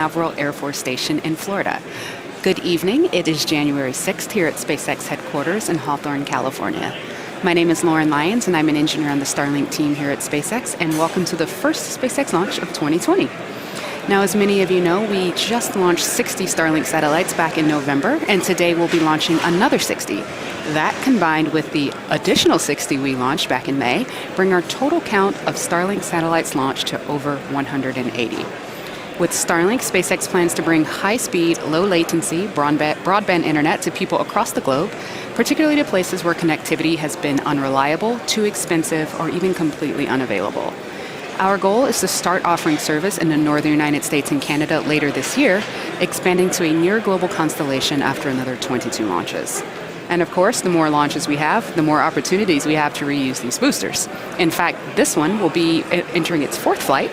Canaveral Air Force Station in Florida. Good evening. It is January 6th here at SpaceX headquarters in Hawthorne, California. My name is Lauren Lyons, and I'm an engineer on the Starlink team here at SpaceX, and welcome to the first SpaceX launch of 2020. Now, as many of you know, we just launched 60 Starlink satellites back in November, and today we'll be launching another 60. That, combined with the additional 60 we launched back in May, bring our total count of Starlink satellites launched to over 180. With Starlink, SpaceX plans to bring high-speed, low-latency broadband internet to people across the globe, particularly to places where connectivity has been unreliable, too expensive, or even completely unavailable. Our goal is to start offering service in the northern United States and Canada later this year, expanding to a near-global constellation after another 22 launches. And of course, the more launches we have, the more opportunities we have to reuse these boosters. In fact, this one will be entering its fourth flight,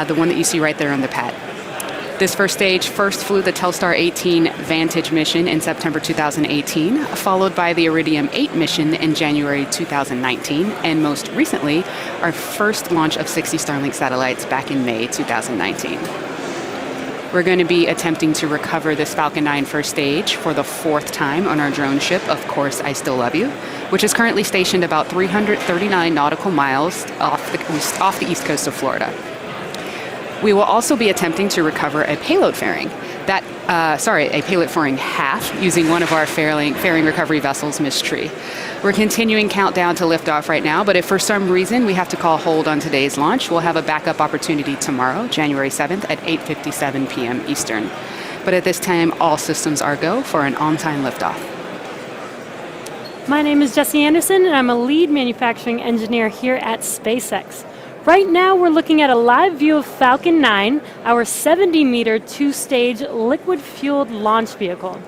the one that you see right there on the pad. This first stage first flew the Telstar 18 Vantage mission in September 2018, followed by the Iridium 8 mission in January 2019, and most recently, our first launch of 60 Starlink satellites back in May 2019. We're going to be attempting to recover this Falcon 9 first stage for the fourth time on our drone ship, Of Course I Still Love You, which is currently stationed about 339 nautical miles off the east coast of Florida. We will also be attempting to recover a payload fairing, a payload fairing half using one of our fairing recovery vessels, Miss Tree. We're continuing countdown to liftoff right now, but if for some reason we have to call hold on today's launch, we'll have a backup opportunity tomorrow, January 7th at 8:57 p.m. Eastern. But at this time, all systems are go for an on-time liftoff. My name is Jesse Anderson, and I'm a lead manufacturing engineer here at SpaceX. Right now, we're looking at a live view of Falcon 9, our 70-meter, two-stage, liquid-fueled launch vehicle.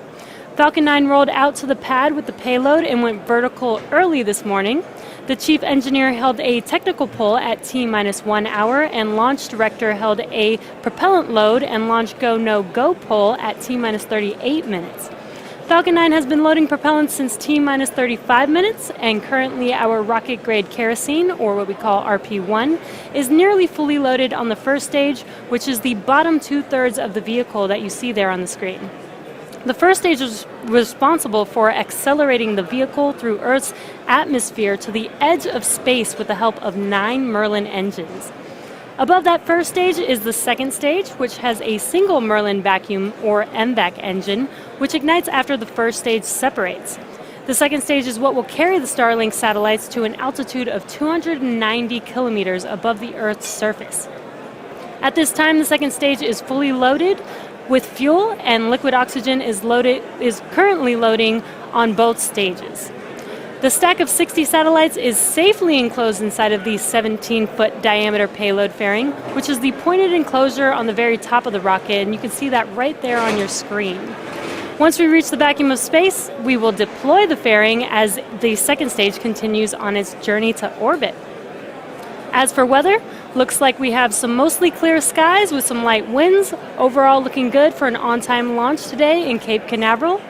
Falcon 9 rolled out to the pad with the payload and went vertical early this morning. The chief engineer held a technical poll at T-1 hour, and launch director held a propellant load and launch go, no-go poll at T-38 minutes. Falcon 9 has been loading propellant since T-35 minutes, and currently our rocket-grade kerosene, or what we call RP-1, is nearly fully loaded on the first stage, which is the bottom two-thirds of the vehicle that you see there on the screen. The first stage is responsible for accelerating the vehicle through Earth's atmosphere to the edge of space with the help of 9 Merlin engines. Above that first stage is the second stage, which has a single Merlin vacuum or MVAC engine, which ignites after the first stage separates. The second stage is what will carry the Starlink satellites to an altitude of 290 kilometers above the Earth's surface. At this time, the second stage is fully loaded with fuel, and liquid oxygen is currently loading on both stages. The stack of 60 satellites is safely enclosed inside of the 17-foot diameter payload fairing, which is the pointed enclosure on the very top of the rocket, and you can see that right there on your screen. Once we reach the vacuum of space, we will deploy the fairing as the second stage continues on its journey to orbit. As for weather, looks like we have some mostly clear skies with some light winds, overall looking good for an on-time launch today in Cape Canaveral.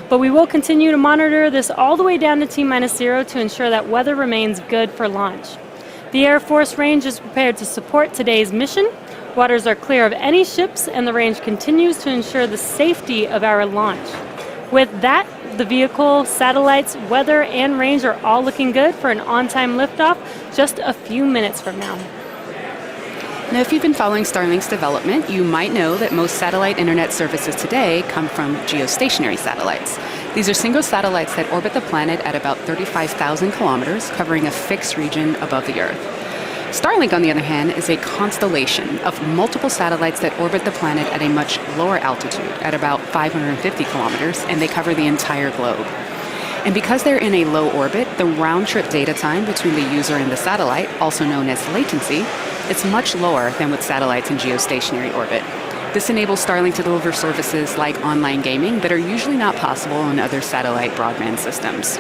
But we will continue to monitor this all the way down to T-0 to ensure that weather remains good for launch. The Air Force range is prepared to support today's mission. Waters are clear of any ships, and the range continues to ensure the safety of our launch. With that, the vehicle, satellites, weather, and range are all looking good for an on-time liftoff just a few minutes from now. Now, if you've been following Starlink's development, you might know that most satellite internet services today come from geostationary satellites. These are single satellites that orbit the planet at about 35,000 kilometers, covering a fixed region above the Earth. Starlink, on the other hand, is a constellation of multiple satellites that orbit the planet at a much lower altitude, at about 550 kilometers, and they cover the entire globe. And because they're in a low orbit, the round-trip data time between the user and the satellite, also known as latency, is much lower than with satellites in geostationary orbit. This enables Starlink to deliver services like online gaming that are usually not possible on other satellite broadband systems.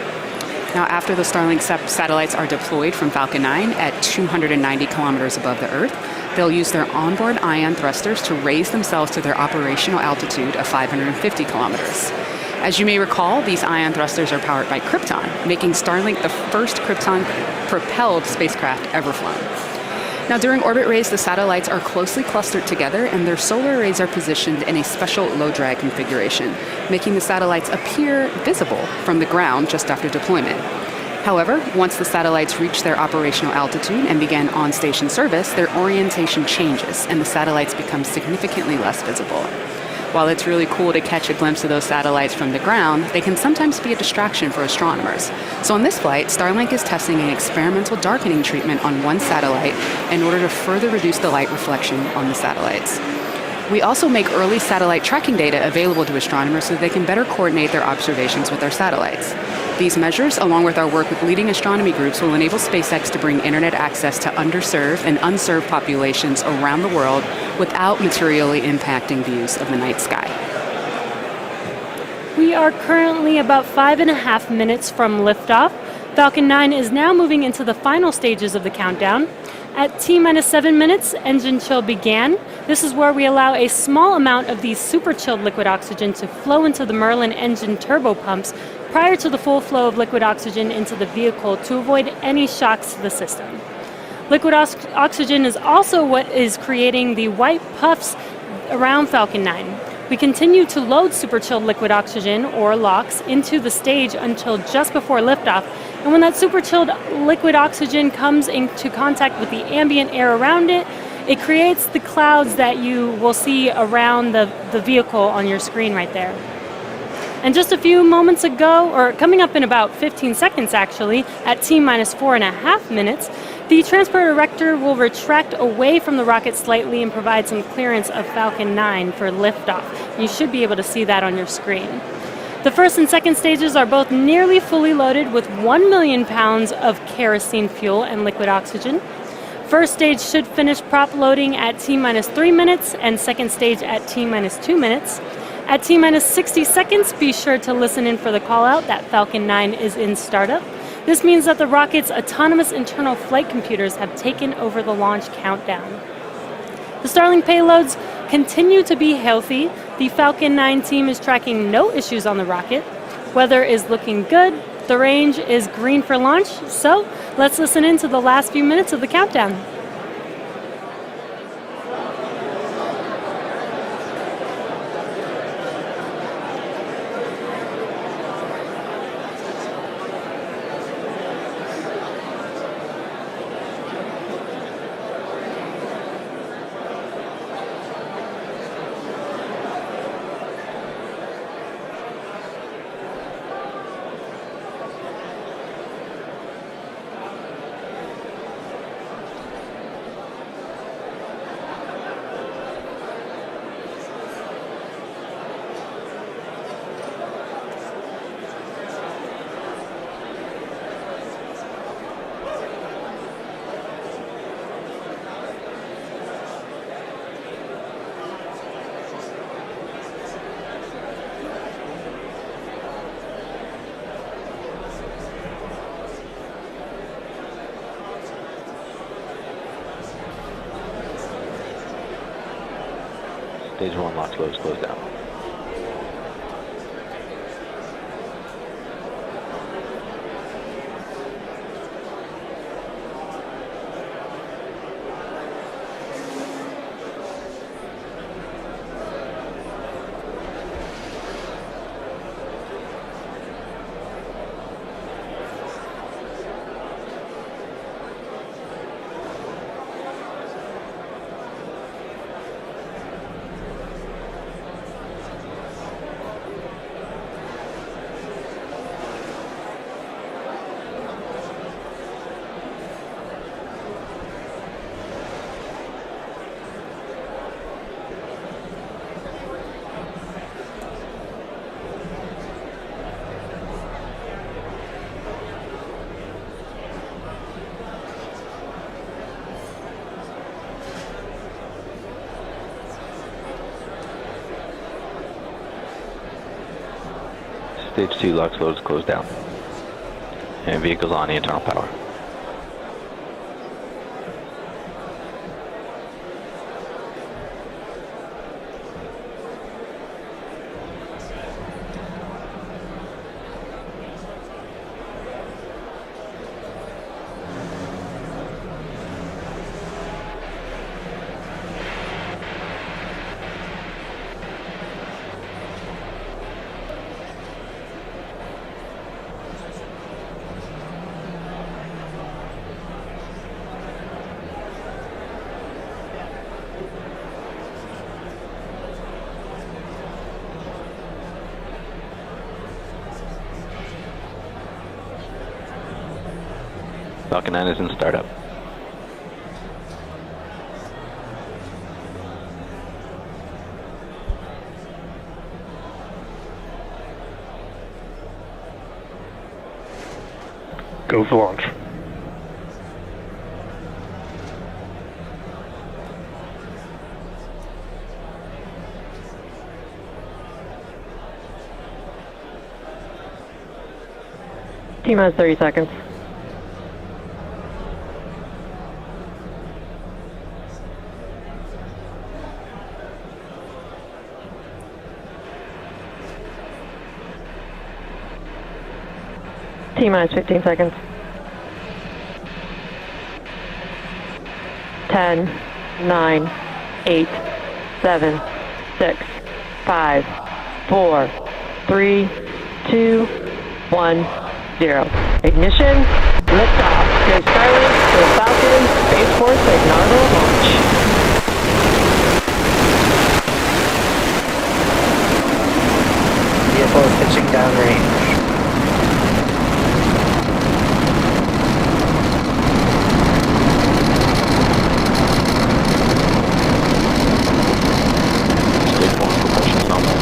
Now, after the Starlink satellites are deployed from Falcon 9 at 290 kilometers above the Earth, they'll use their onboard ion thrusters to raise themselves to their operational altitude of 550 kilometers. As you may recall, these ion thrusters are powered by Krypton, making Starlink the first Krypton-propelled spacecraft ever flown. Now, during orbit raise, the satellites are closely clustered together and their solar arrays are positioned in a special low drag configuration, making the satellites appear visible from the ground just after deployment. However, once the satellites reach their operational altitude and begin on-station service, their orientation changes and the satellites become significantly less visible. While it's really cool to catch a glimpse of those satellites from the ground, they can sometimes be a distraction for astronomers. So on this flight, Starlink is testing an experimental darkening treatment on one satellite in order to further reduce the light reflection on the satellites. We also make early satellite tracking data available to astronomers so they can better coordinate their observations with our satellites. These measures, along with our work with leading astronomy groups, will enable SpaceX to bring internet access to underserved and unserved populations around the world without materially impacting views of the night sky. We are currently about 5.5 minutes from liftoff. Falcon 9 is now moving into the final stages of the countdown. At T-minus 7 minutes, engine chill began. This is where we allow a small amount of the super chilled liquid oxygen to flow into the Merlin engine turbo pumps prior to the full flow of liquid oxygen into the vehicle to avoid any shocks to the system. Liquid oxygen is also what is creating the white puffs around Falcon 9. We continue to load super chilled liquid oxygen, or LOX, into the stage until just before liftoff. And when that super chilled liquid oxygen comes into contact with the ambient air around it, it creates the clouds that you will see around the vehicle on your screen right there. And just a few moments ago, or coming up in about 15 seconds actually, at T-minus 4.5 minutes, the transport erector will retract away from the rocket slightly and provide some clearance of Falcon 9 for liftoff. You should be able to see that on your screen. The first and second stages are both nearly fully loaded with 1 million pounds of kerosene fuel and liquid oxygen. First stage should finish prop loading at T-minus 3 minutes and second stage at T-minus 2 minutes. At T-minus 60 seconds, be sure to listen in for the call out that Falcon 9 is in startup. This means that the rocket's autonomous internal flight computers have taken over the launch countdown. The Starlink payloads continue to be healthy. The Falcon 9 team is tracking no issues on the rocket. Weather is looking good. The range is green for launch. So let's listen in to the last few minutes of the countdown. Stage 1 launch loads closed down. Stage 2 LOX loads closed down. And vehicles on the internal power. Falcon 9 is in startup. Go for launch. T-minus 30 seconds. T-minus 15 seconds. 10, 9, 8, 7, 6, 5, 4, 3, 2, 1, 0. Ignition, liftoff. Go Starlink to the Falcon, Space Force inaugural launch. Vehicle is pitching downrange. Stage 1 propulsion nominal.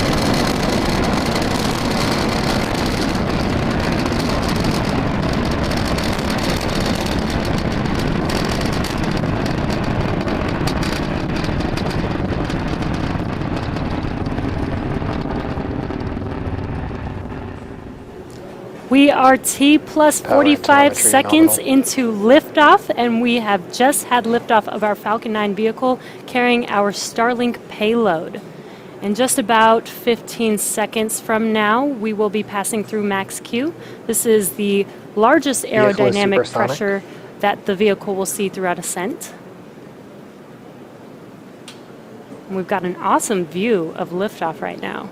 We are T plus Power 45 telemetry seconds nominal. into liftoff, and we have just had liftoff of our Falcon 9 vehicle carrying our Starlink payload. In just about 15 seconds from now, we will be passing through max Q. This is the largest Vehicle is aerodynamic supersonic. pressure that the vehicle will see throughout ascent. And we've got an awesome view of liftoff right now.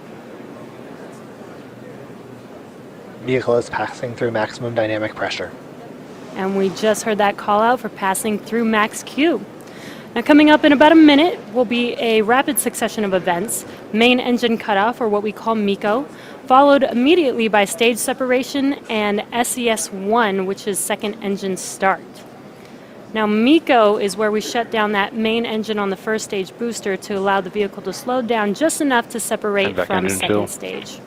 Vehicle is passing through maximum dynamic pressure. And we just heard that call out for passing through max Q. Now coming up in about a minute will be a rapid succession of events, main engine cutoff, or what we call MECO, followed immediately by stage separation and SES1, which is second engine start. Now MECO is where we shut down that main engine on the first stage booster to allow the vehicle to slow down just enough to separate And back from engine second chill. stage.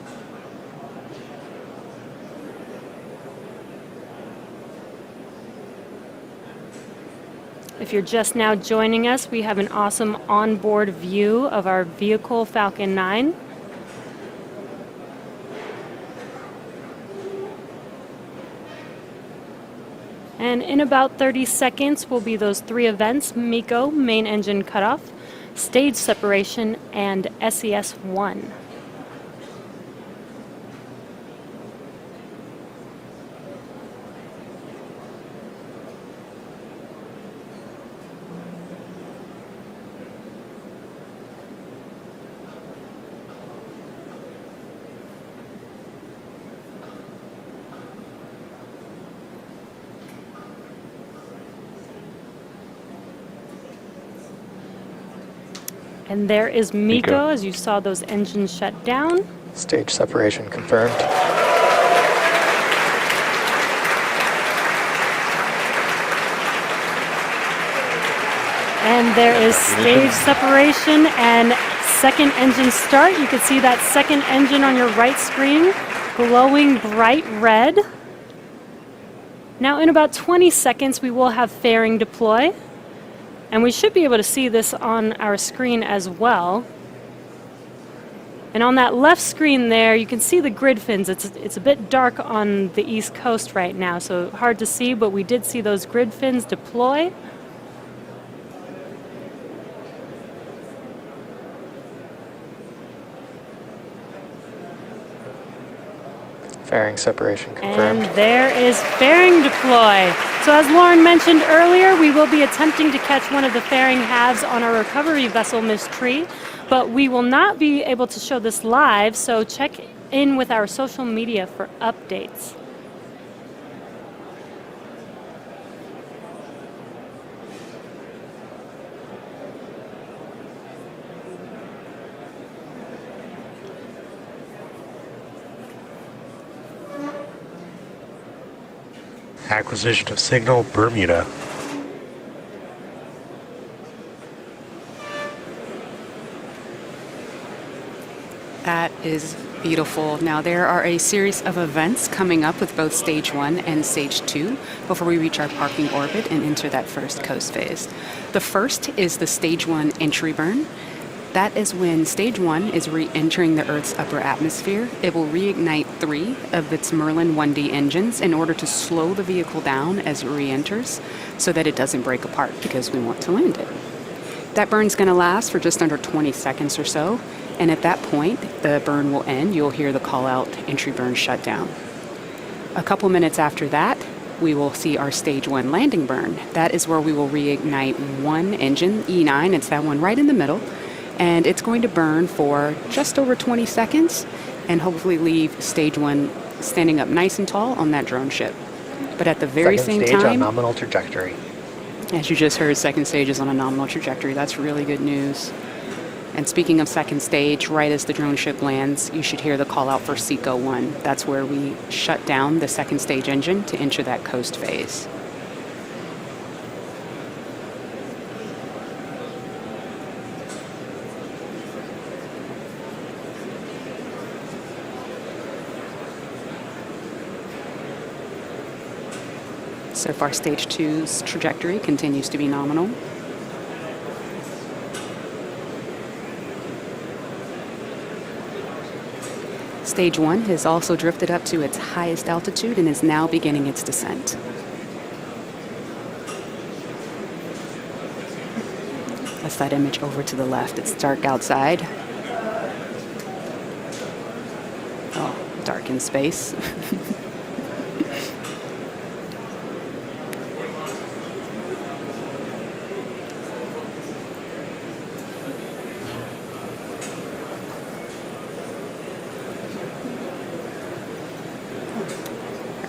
If you're just now joining us, we have an awesome onboard view of our vehicle, Falcon 9. And in about 30 seconds will be those three events: MECO, main engine cutoff, stage separation, and SES1. And there is MECO, MECO. as you saw those engines shut down. Stage separation confirmed. And there is stage separation and second engine start. You can see that second engine on your right screen glowing bright red. Now in about 20 seconds we will have fairing deploy. And we should be able to see this on our screen as well. And on that left screen there, you can see the grid fins. It's a bit dark on the East Coast right now, so hard to see, but we did see those grid fins deploy. Fairing separation confirmed. And there is fairing deploy. So as Lauren mentioned earlier, we will be attempting to catch one of the fairing halves on our recovery vessel, Miss Tree, but we will not be able to show this live, so check in with our social media for updates. Acquisition of signal, Bermuda. That is beautiful. Now, there are a series of events coming up with both Stage 1 and Stage 2 before we reach our parking orbit and enter that first coast phase. The first is the Stage 1 entry burn. That is when Stage 1 is re-entering the Earth's upper atmosphere. It will reignite 3 of its Merlin 1D engines in order to slow the vehicle down as it re-enters so that it doesn't break apart because we want to land it. That burn's going to last for just under 20 seconds or so, and at that point, the burn will end. You'll hear the call-out entry burn shut down. A couple minutes after that, we will see our Stage 1 landing burn. That is where we will reignite one engine, E9. It's that one right in the middle. And it's going to burn for just over 20 seconds and hopefully leave Stage 1 standing up nice and tall on that drone ship. But at the very Second same stage on time, nominal trajectory. as you just heard, second stage is on a nominal trajectory. That's really good news. And speaking of second stage, right as the drone ship lands, you should hear the call out for SECO 1. That's where we shut down the second stage engine to enter that coast phase. So far, Stage 2's trajectory continues to be nominal. Stage 1 has also drifted up to its highest altitude and is now beginning its descent. That's that image over to the left. It's dark outside. Oh, dark in space.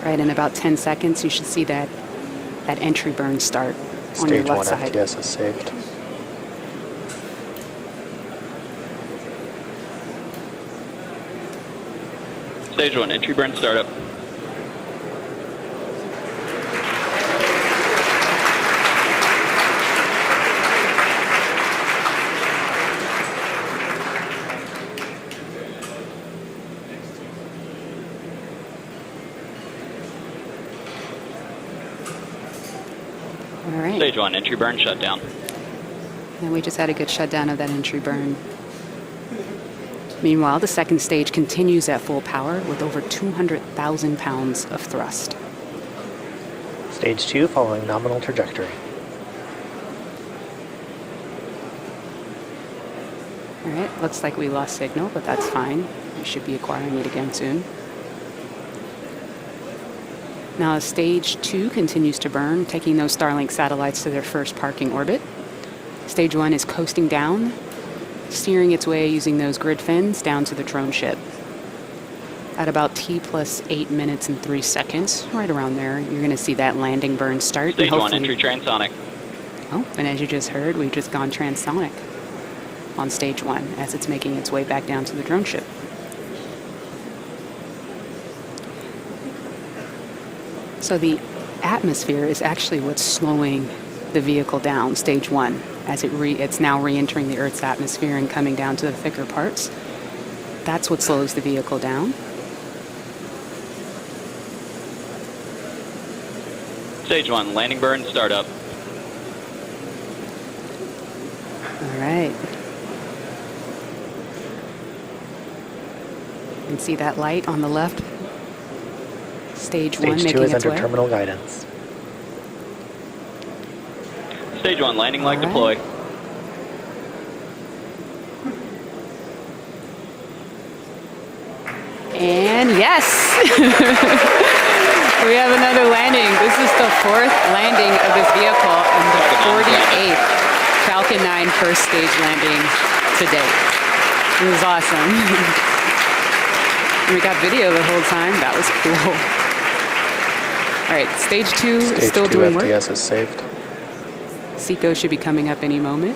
Right, in about 10 seconds, you should see that entry burn start on your Stage left 1 side. FTS is saved. Stage 1, entry burn startup. All right. Stage 1, entry burn shutdown. And we just had a good shutdown of that entry burn. Meanwhile, the second stage continues at full power with over 200,000 pounds of thrust. Stage 2 following nominal trajectory. All right, looks like we lost signal, but that's fine. We should be acquiring it again soon. Now, as Stage 2 continues to burn, taking those Starlink satellites to their first parking orbit. Stage 1 is coasting down, steering its way using those grid fins down to the drone ship. At about T plus 8 minutes and 3 seconds, right around there, you're going to see that landing burn start. Stage 1, entry transonic. Oh, and as you just heard, we've just gone transonic on Stage 1 as it's making its way back down to the drone ship. So the atmosphere is actually what's slowing the vehicle down, Stage 1, as it's now re-entering the Earth's atmosphere and coming down to the thicker parts. That's what slows the vehicle down. Stage 1, landing burn startup. All right. You can see that light on the left. Stage 1 Stage 2 making is its under way. terminal guidance. Stage 1, landing leg All deploy. right. And yes, we have another landing. This is the 4th landing of this vehicle and the 48th Falcon 9 first stage landing to date. It was awesome. We got video the whole time. That was cool. All right, Stage 2 is Stage still 2 doing work. FTS is saved. SECO should be coming up any moment.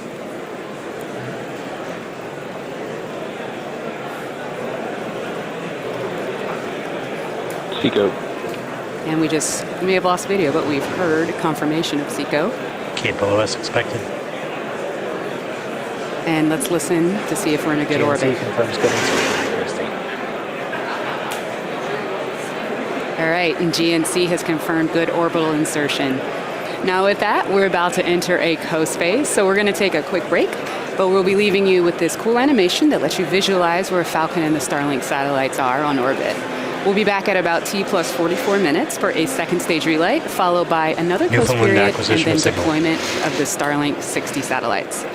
SECO. And we may have lost video, but we've heard confirmation of Zico. Gate below us expected. And let's listen to see if we're in a good GNC orbit. confirms good insertion accuracy. All right, and GNC has confirmed good orbital insertion. Now with that, we're about to enter a coast phase, so we're going to take a quick break, but we'll be leaving you with this cool animation that lets you visualize where Falcon and the Starlink satellites are on orbit. We'll be back at about T plus 44 minutes for a second stage relight, followed by another coast Newfoundland period and acquisition then of signal. deployment of the Starlink 60 satellites.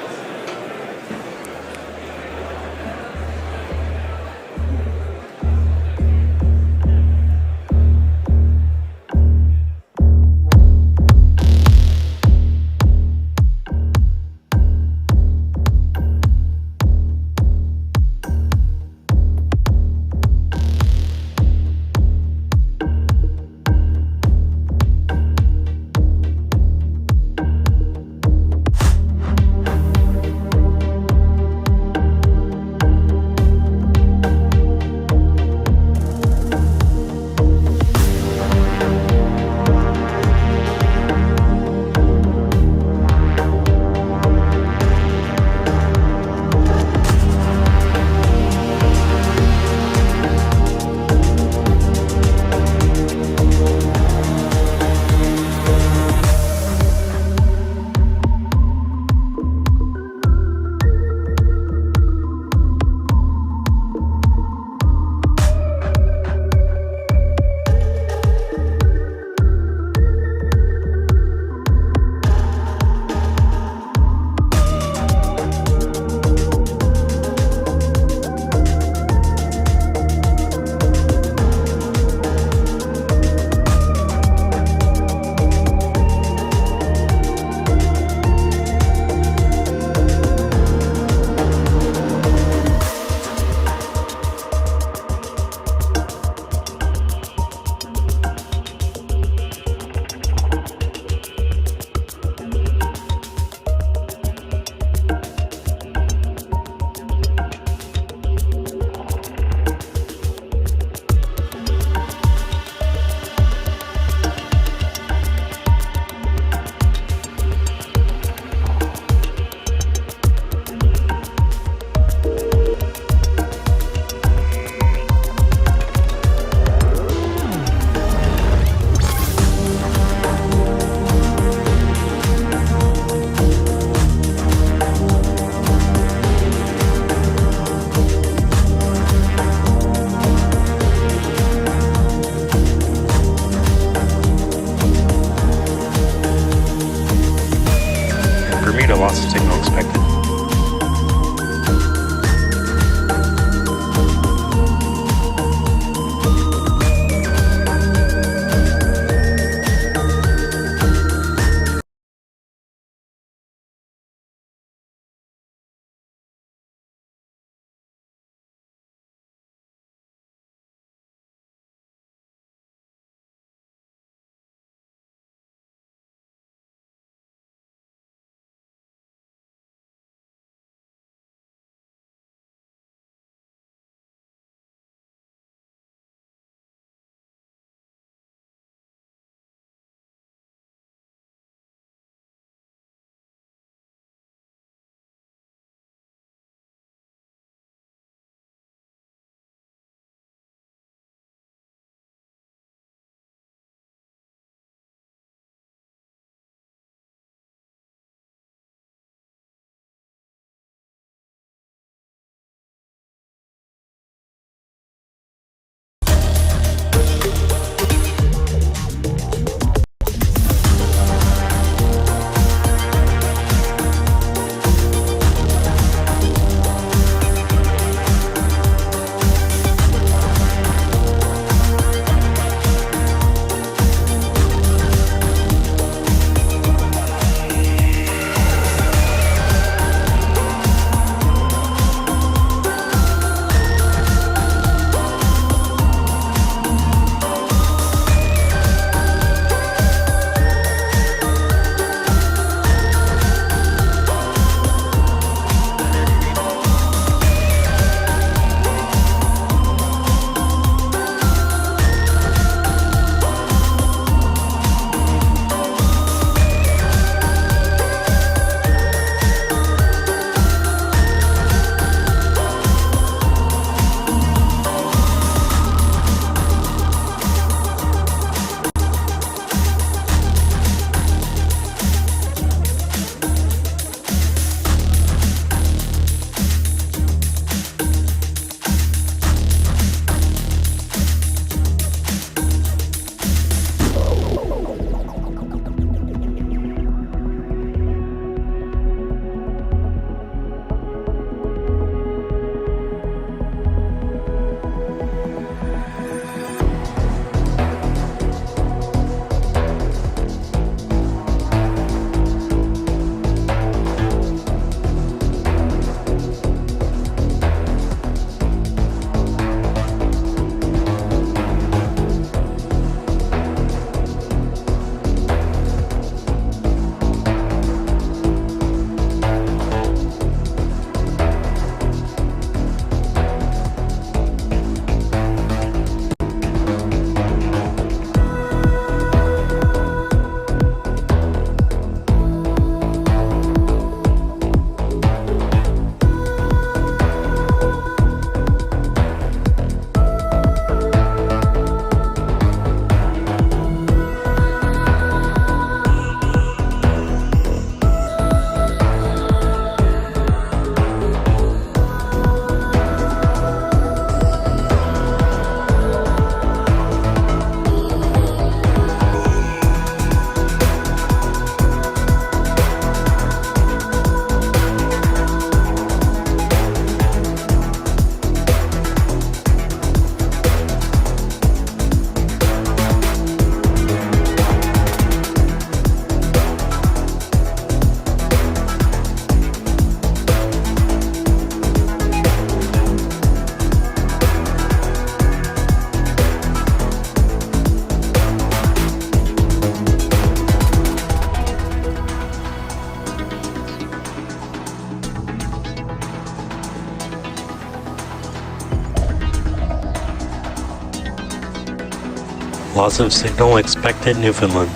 Loss of signal expected Newfoundland.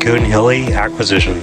Goonhilly acquisition.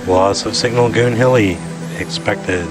Loss of signal Goon Hilly expected.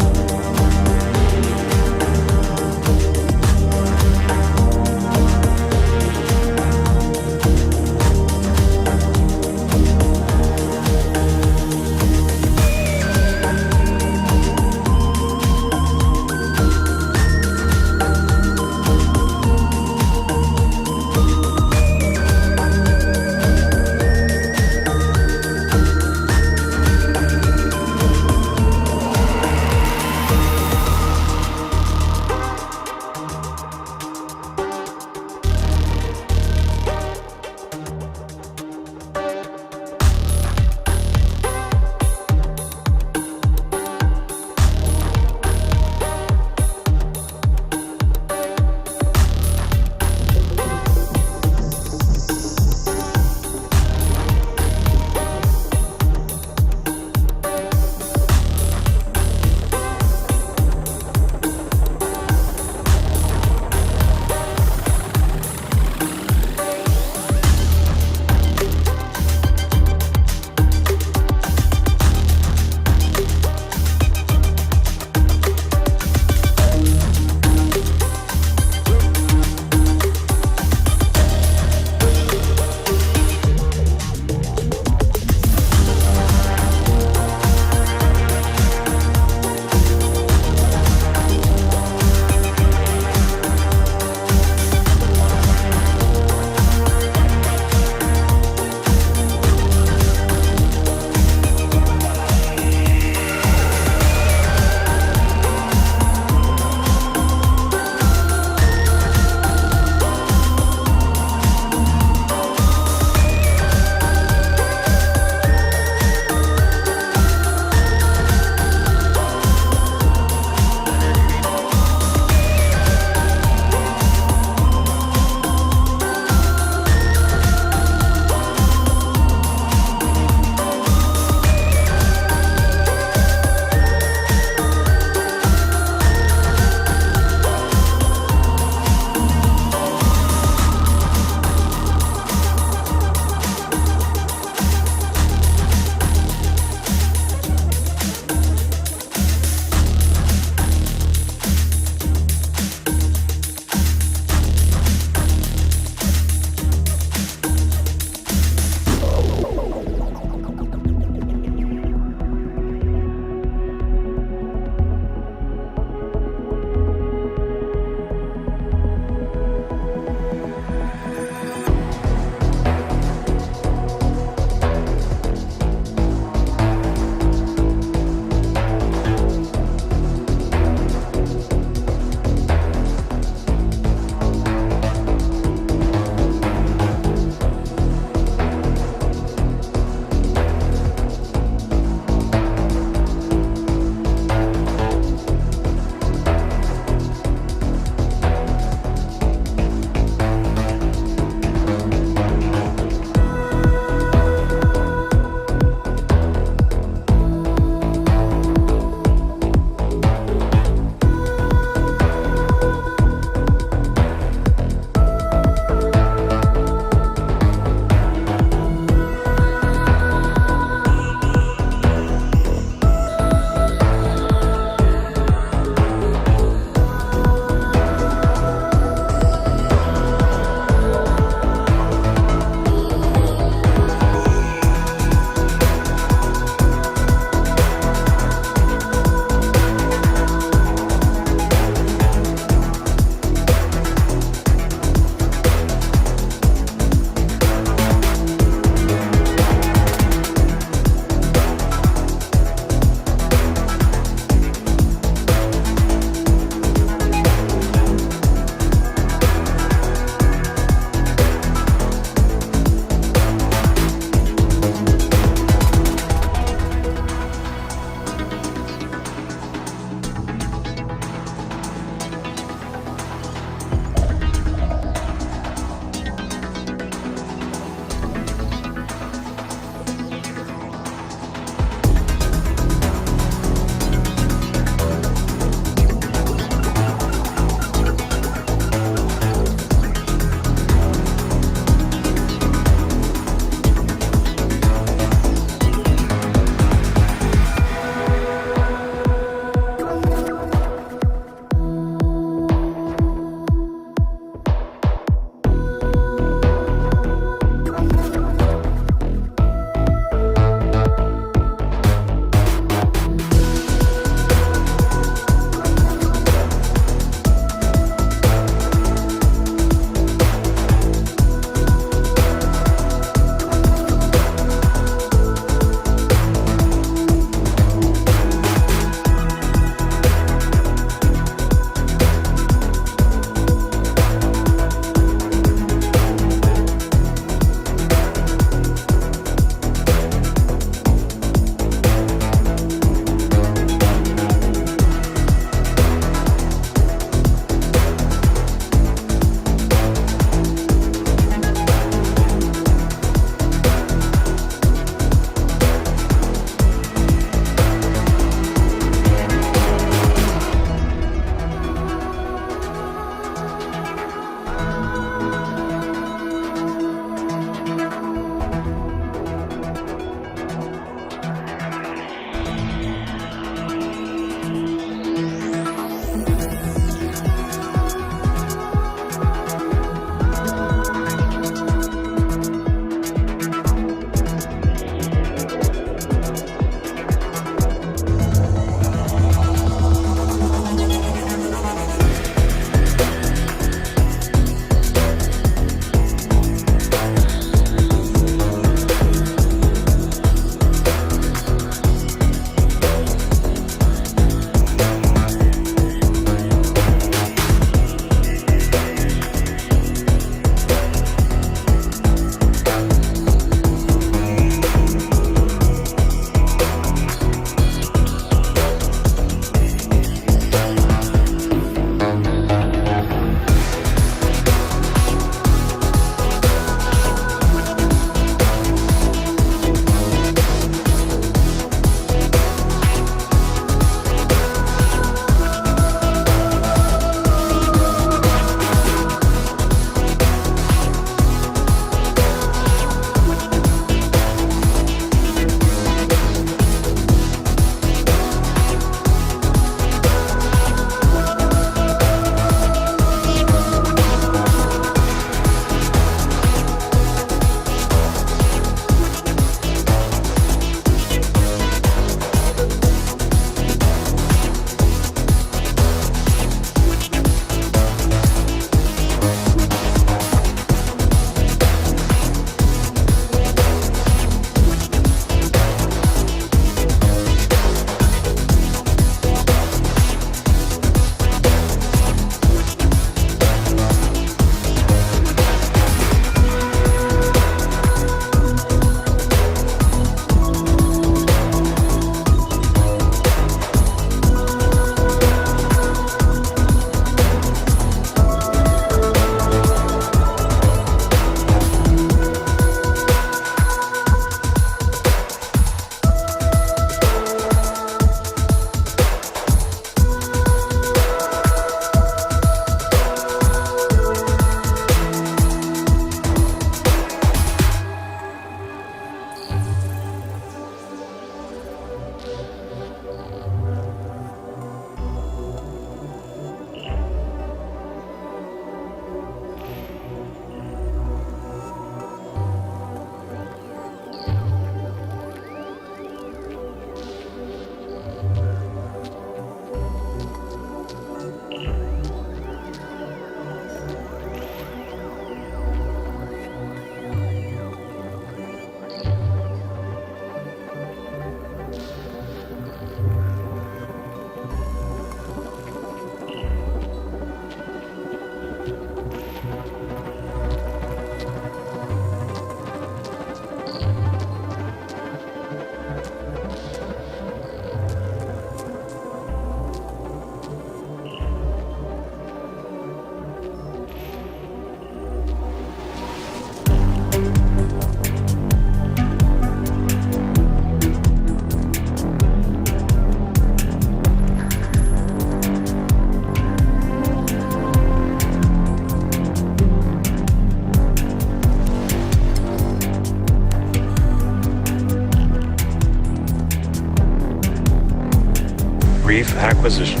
reef acquisition.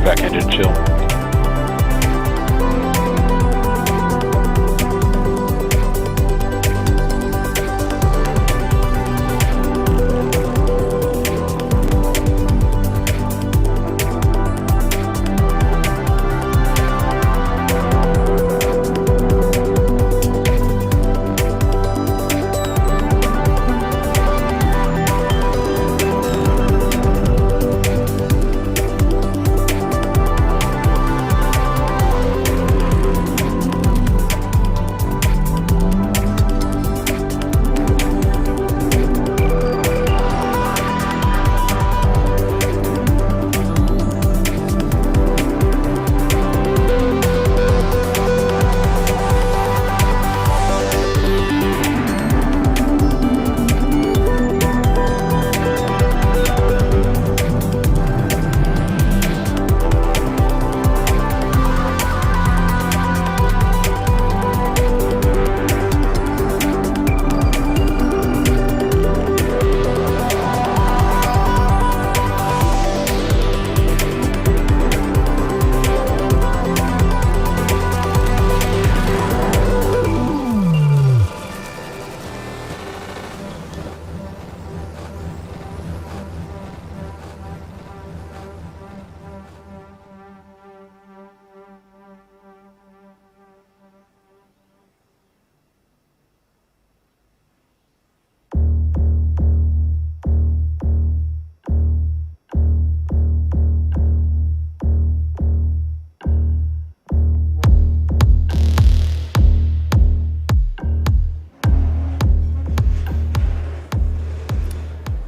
Vac engine chill.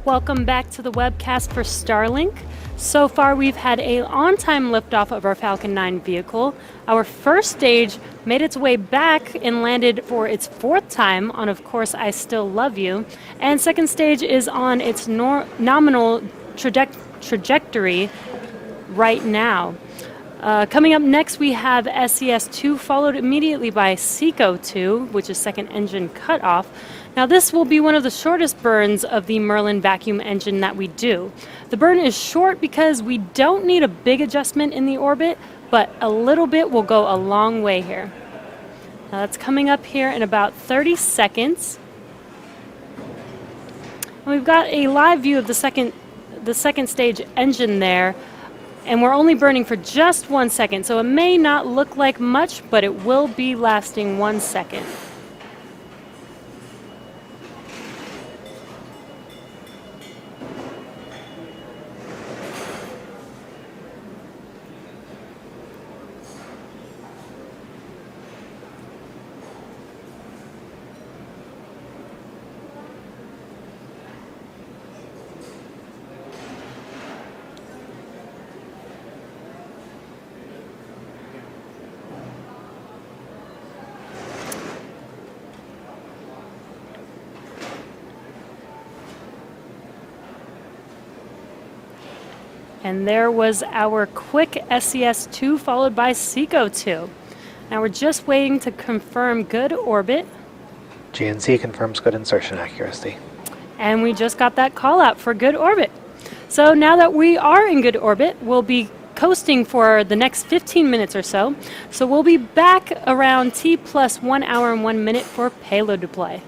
Welcome back to the webcast for Starlink. So far, we've had a on-time liftoff of our Falcon 9 vehicle. Our first stage made its way back and landed for its fourth time on, of course, I Still Love You. And second stage is on its nominal trajectory right now. Coming up next, we have SES-2, followed immediately by SECO-2, which is second engine cutoff. Now, this will be one of the shortest burns of the Merlin vacuum engine that we do. The burn is short because we don't need a big adjustment in the orbit, but a little bit will go a long way here. Now, that's coming up here in about 30 seconds. And we've got a live view of the second stage engine there, and we're only burning for just 1 second, so it may not look like much, but it will be lasting 1 second. And there was our quick SES-2 followed by SECO-2. Now we're just waiting to confirm good orbit. GNC confirms good insertion accuracy. And we just got that call out for good orbit. So now that we are in good orbit, we'll be coasting for the next 15 minutes or so. So we'll be back around T plus 1 hour and 1 minute for payload deploy.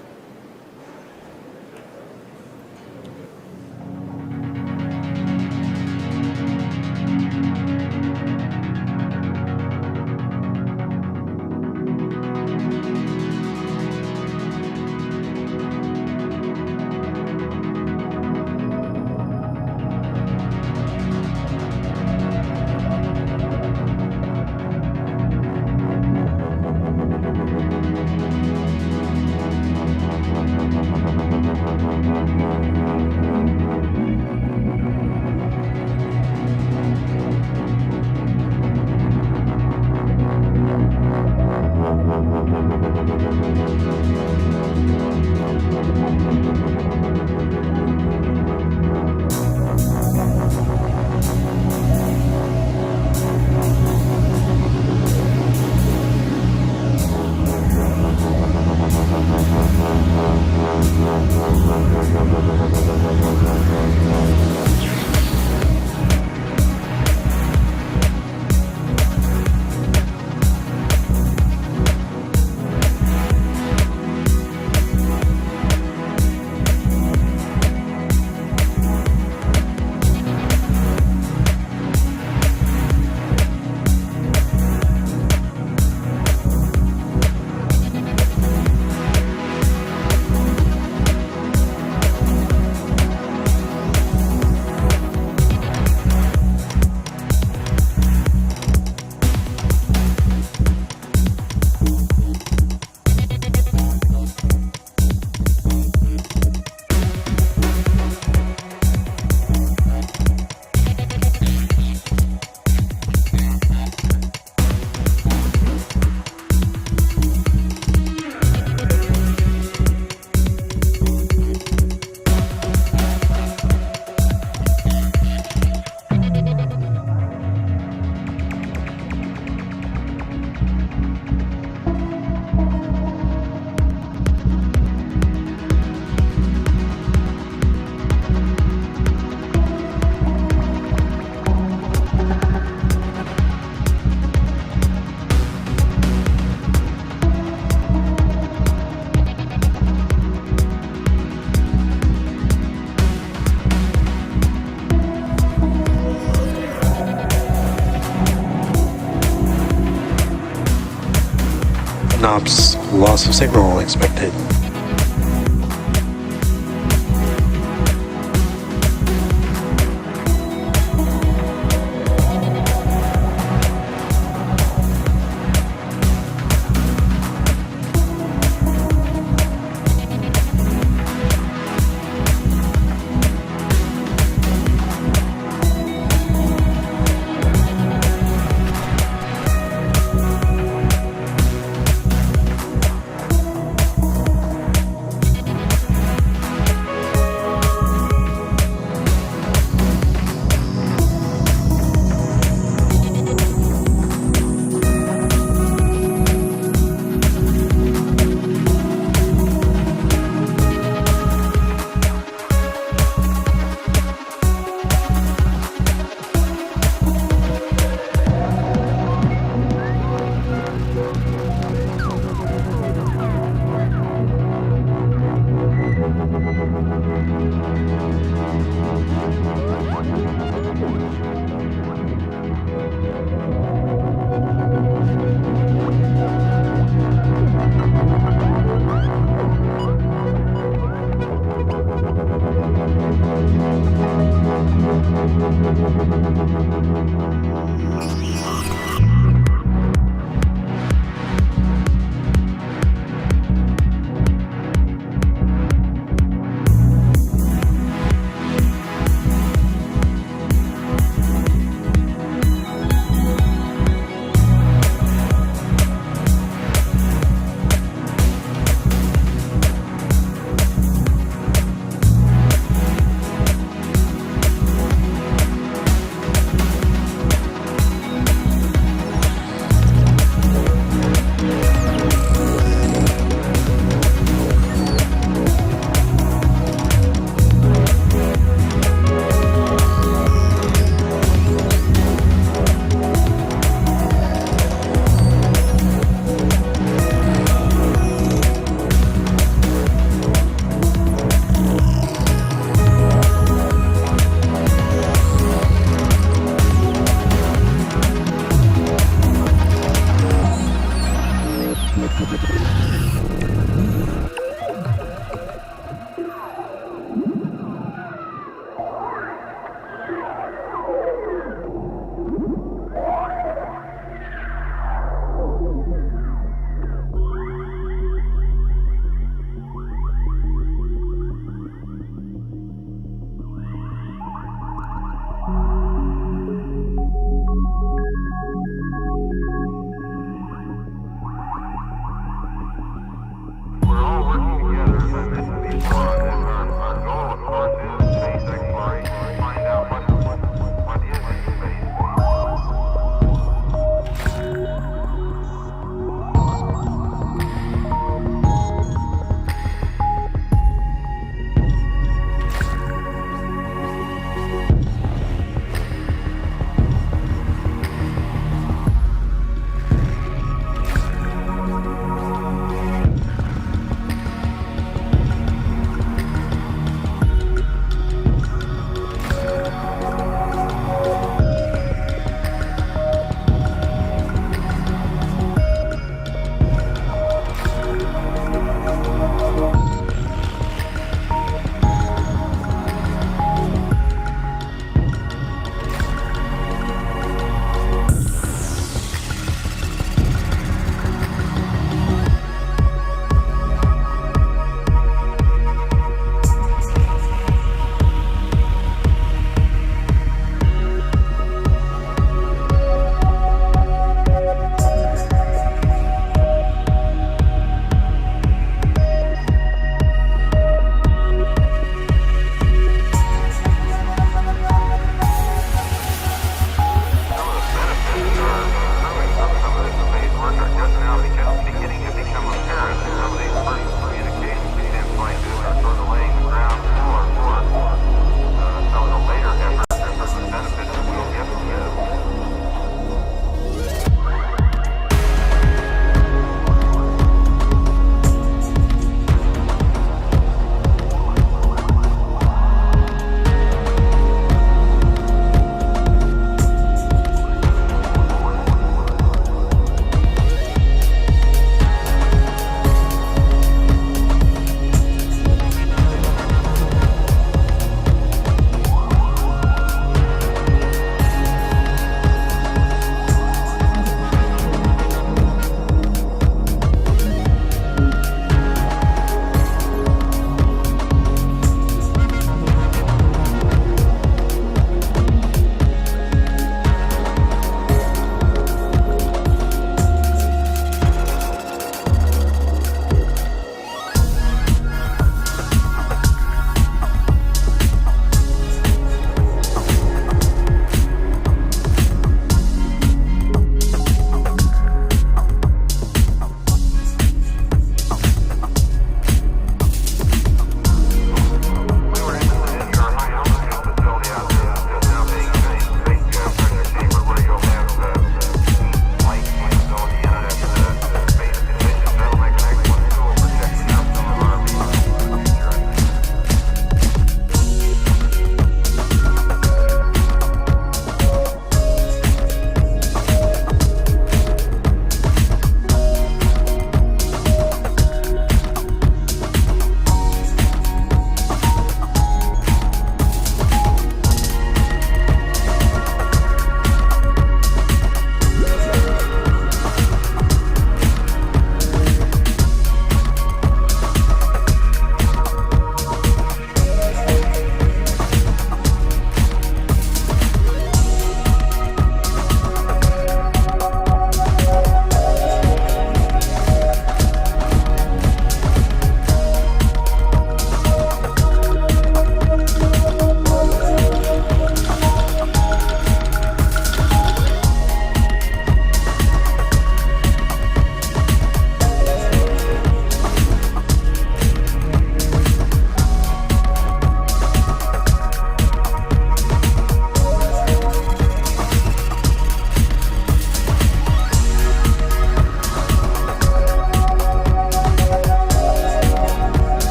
Ops, loss of signal expected.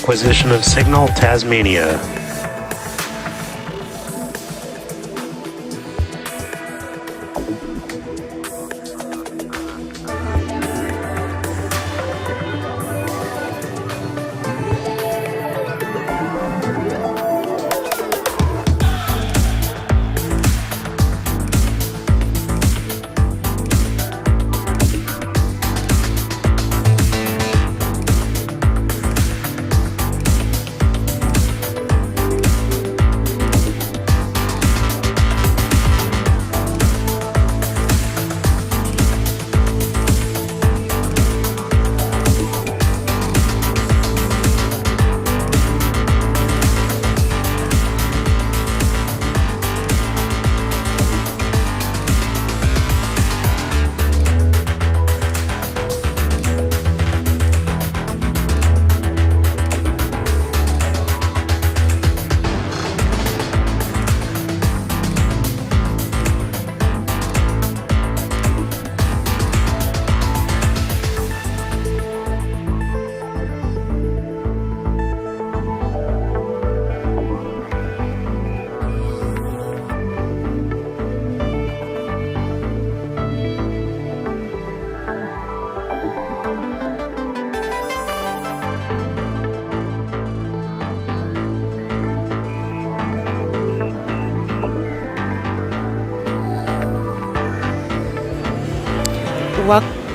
Acquisition of signal, Tasmania.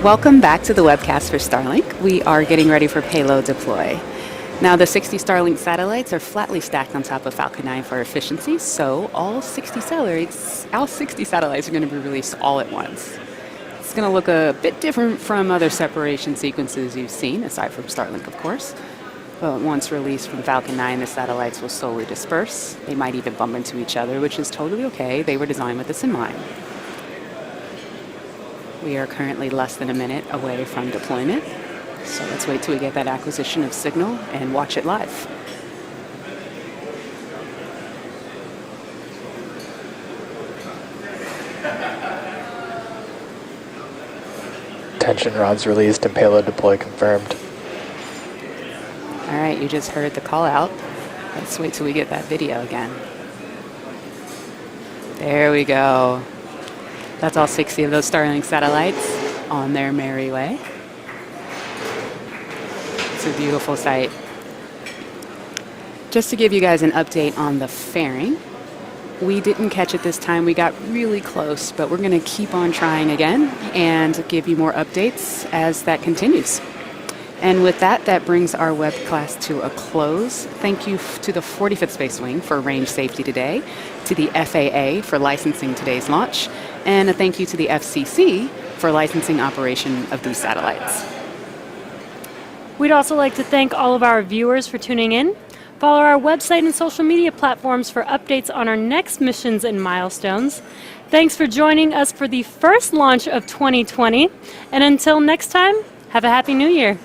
Welcome back to the webcast for Starlink. We are getting ready for payload deploy. Now, the 60 Starlink satellites are flatly stacked on top of Falcon 9 for efficiency, so all 60 satellites are going to be released all at once. It's going to look a bit different from other separation sequences you've seen, aside from Starlink, of course. But once released from Falcon 9, the satellites will slowly disperse. They might even bump into each other, which is totally okay. They were designed with this in mind. We are currently less than a minute away from deployment, so let's wait till we get that acquisition of signal and watch it live. Tension rods released and payload deploy confirmed. All right, you just heard the call out. Let's wait till we get that video again. There we go. That's all 60 of those Starlink satellites on their merry way. It's a beautiful sight. Just to give you guys an update on the fairing, we didn't catch it this time. We got really close, but we're going to keep on trying again and give you more updates as that continues. And with that, that brings our web class to a close. Thank you to the 45th Space Wing for range safety today, to the FAA for licensing today's launch, and a thank you to the FCC for licensing operation of these satellites. We'd also like to thank all of our viewers for tuning in. Follow our website and social media platforms for updates on our next missions and milestones. Thanks for joining us for the first launch of 2020. And until next time, have a Happy New Year.